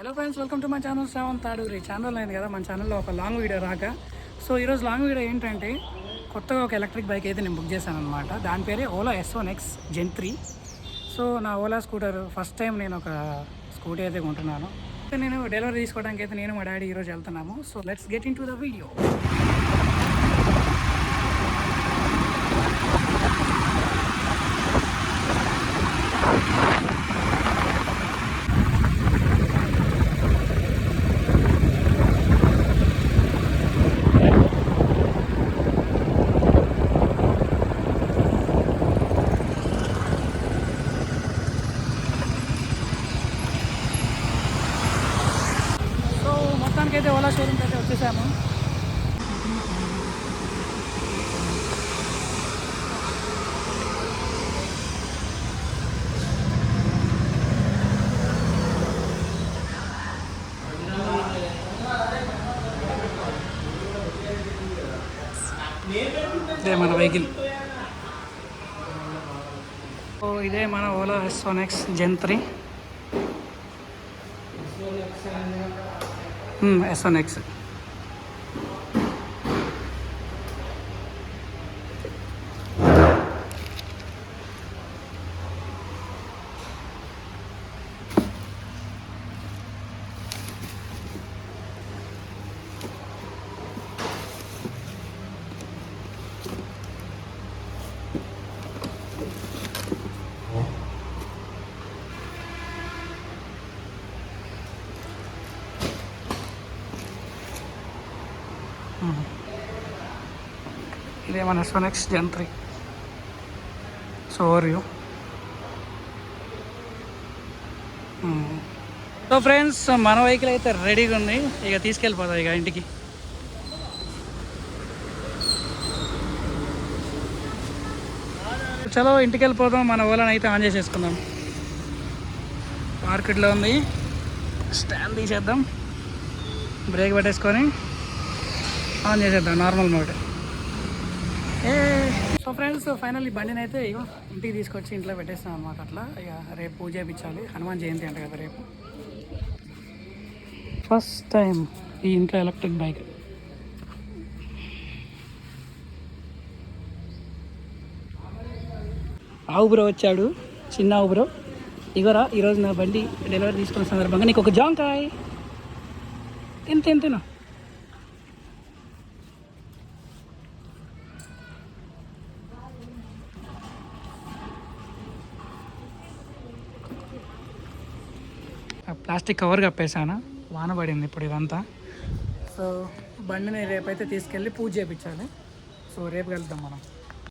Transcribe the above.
Hello friends, welcome to my channel Shravan Taduri. Channel అయింది కదా మన ఛానల్లో ఒక లాంగ్ వీడియో రాక. సో ఈరోజు లాంగ్ వీడియో ఏంటంటే కొత్తగా ఒక ఎలక్ట్రిక్ బైక్ అయితే నేను బుక్ చేశాను అనమాట. దాని పేరే ఓలా S1X Gen 3. సో నా ఓలా స్కూటర్ ఫస్ట్ టైం నేను ఒక స్కూటీ అయితే కొంటున్నాను. నేను డెలివరీ తీసుకోవడానికి అయితే నేను మా డాడీ ఈరోజు వెళ్తున్నాము. So let's get in to the video. అయితే ఓలా షోరూమ్కి అయితే వచ్చేసాము. ఇదే మన వెహికల్. ఇదే మన ఓలా S1X Gen 3 S1X. ఇదే మన S1X Gen 3. So Oreo. So friends, మన వెహికల్ అయితే రెడీగా ఉంది. ఇక తీసుకెళ్ళిపోతాం ఇక ఇంటికి. చలో ఇంటికి వెళ్ళిపోతాం. మన ఓలాని అయితే ఆన్ చేసేసుకుందాం. మార్కెట్లో ఉంది. స్టాండ్ తీసేద్దాం, బ్రేక్ పెట్టేసుకొని ఆన్ చేసేద్దాం normal mode. So friends, final ఈ బండిని అయితే ఇగో ఇంటికి తీసుకొచ్చి ఇంట్లో పెట్టేస్తాం అన్నమాట. అట్లా ఇక రేపు పూజ చేయించాలి. హనుమాన్ జయంతి అంట కదా రేపు. ఫస్ట్ టైం ఈ ఇంట్లో ఎలక్ట్రిక్ బైక్. ఆవు బ్రో వచ్చాడు, చిన్న ఆవు బ్రో. ఇగోరా, ఈరోజు నా బండి డెలివరీ తీసుకున్న సందర్భంగా నీకు ఒక జాంకాయ్. తిను. ప్లాస్టిక్ కవర్ కప్పేసాను, వాన పడింది ఇప్పుడు ఇదంతా. సో బండిని రేపైతే తీసుకెళ్ళి పూజ చేయించాలి. సో రేపు వెళ్తాం మనం.